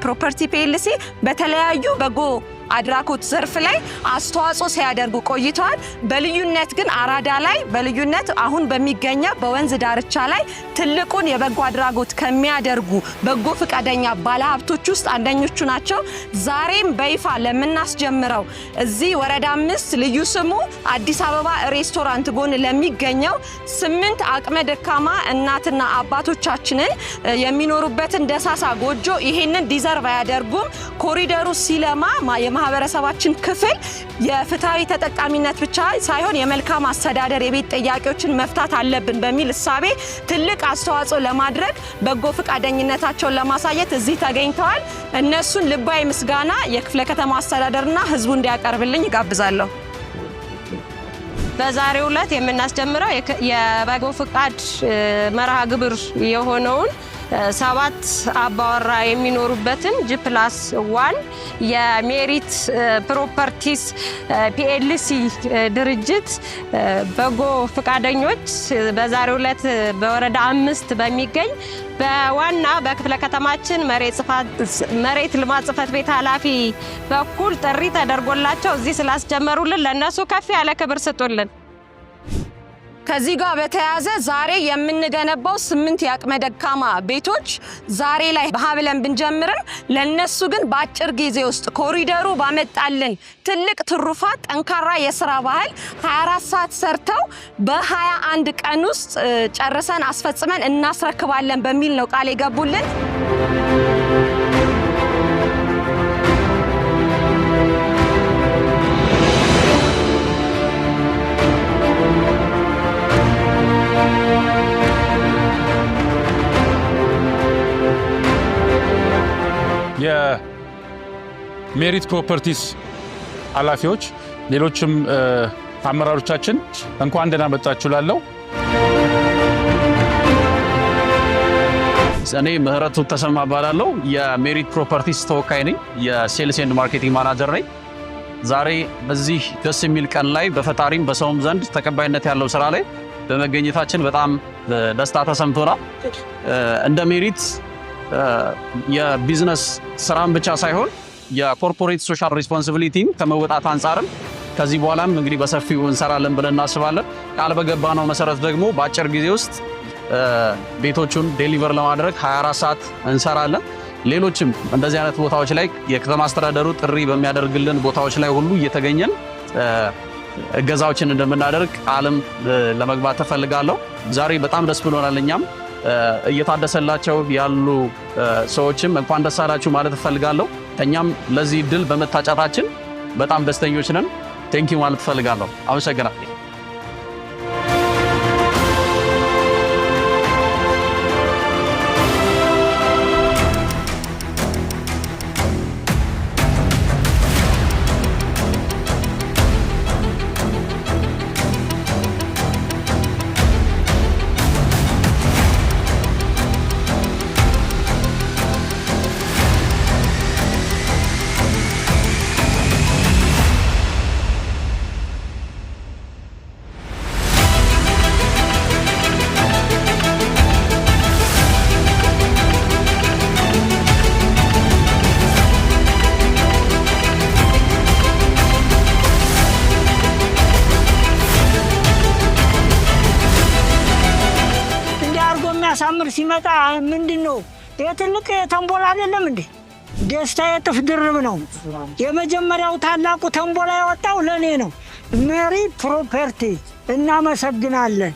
ፕሮፐርቲ ፒኤልሲ በተለያዩ በጎ አድራጎት ዘርፍ ላይ አስተዋጽኦ ሲያደርጉ ቆይተዋል። በልዩነት ግን አራዳ ላይ በልዩነት አሁን በሚገኘው በወንዝ ዳርቻ ላይ ትልቁን የበጎ አድራጎት ከሚያደርጉ በጎ ፈቃደኛ ባለሀብቶች ውስጥ አንደኞቹ ናቸው። ዛሬም በይፋ ለምናስጀምረው እዚህ ወረዳ 5 ልዩ ስሙ አዲስ አበባ ሬስቶራንት ጎን ለሚገኘው 8 አቅመ ደካማ እናትና አባቶቻችንን የሚኖሩበትን ደሳሳ ጎጆ ይሄንን ዲዘርቭ ያደርጉም ኮሪደሩ ሲለማ የማህበረሰባችን ክፍል የፍትሃዊ ተጠቃሚነት ብቻ ሳይሆን የመልካም አስተዳደር የቤት ጥያቄዎችን መፍታት አለብን በሚል እሳቤ ትልቅ አስተዋጽኦ ለማድረግ በጎ ፈቃደኝነታቸውን ለማሳየት እዚህ ተገኝተዋል። እነሱን ልባዊ ምስጋና የክፍለ ከተማ አስተዳደርና ህዝቡ እንዲያቀርብልኝ ጋብዛለሁ። በዛሬው ዕለት የምናስጀምረው የበጎ ፈቃድ መርሃ ግብር የሆነውን 7 አባወራ የሚኖሩበትን G+1 የሜሪት ፕሮፐርቲስ ፒኤልሲ ድርጅት በጎ ፈቃደኞች በዛሬው ዕለት በወረዳ 5 በሚገኝ በዋና በክፍለ ከተማችን መሬት ልማት ጽሕፈት ቤት ኃላፊ በኩል ጥሪ ተደርጎላቸው እዚህ ስላስጀመሩልን ለነሱ ከፍ ያለ ክብር ስጡልን። ከዚህ ጋር በተያያዘ ዛሬ የምንገነባው 8 የአቅመ ደካማ ቤቶች ዛሬ ላይ በሀብለን ብንጀምርም ለነሱ ግን በአጭር ጊዜ ውስጥ ኮሪደሩ ባመጣልን ትልቅ ትሩፋት ጠንካራ የሥራ ባህል 24 ሰዓት ሰርተው በ21 ቀን ውስጥ ጨርሰን አስፈጽመን እናስረክባለን በሚል ነው ቃል የገቡልን። የሜሪት ፕሮፐርቲስ ኃላፊዎች ሌሎችም አመራሮቻችን እንኳን ደህና መጣችሁ ላለው እኔ ምህረቱ ተሰማ ባላለው የሜሪት ፕሮፐርቲስ ተወካይ ነኝ። የሴልስ ኤንድ ማርኬቲንግ ማናጀር ነኝ። ዛሬ በዚህ ደስ የሚል ቀን ላይ በፈጣሪም በሰውም ዘንድ ተቀባይነት ያለው ስራ ላይ በመገኘታችን በጣም ደስታ ተሰምቶናል። እንደ ሜሪት የቢዝነስ ስራን ብቻ ሳይሆን የኮርፖሬት ሶሻል ሪስፖንሲቢሊቲን ከመወጣት አንፃርም ከዚህ በኋላም እንግዲህ በሰፊው እንሰራለን ብለን እናስባለን። ቃል በገባነው መሰረት ደግሞ በአጭር ጊዜ ውስጥ ቤቶቹን ዴሊቨር ለማድረግ 24 ሰዓት እንሰራለን። ሌሎችም እንደዚህ አይነት ቦታዎች ላይ የከተማ አስተዳደሩ ጥሪ በሚያደርግልን ቦታዎች ላይ ሁሉ እየተገኘን እገዛዎችን እንደምናደርግ ቃልም ለመግባት ተፈልጋለሁ። ዛሬ በጣም ደስ ብሎናል። እኛም እየታደሰላቸው ያሉ ሰዎችም እንኳን ደስ አላችሁ ማለት እፈልጋለሁ። እኛም ለዚህ ድል በመታጨታችን በጣም ደስተኞች ነን። ቴንኪው ማለት እፈልጋለሁ። አመሰግናለሁ። ሳምር ሲመጣ ምንድነው የትልቅ ተንቦላ አይደለም እንዴ? ደስታ የጥፍ ድርብ ነው። የመጀመሪያው ታላቁ ተንቦላ ያወጣው ለኔ ነው። ሜሪት ፕሮፐርቲ እናመሰግናለን።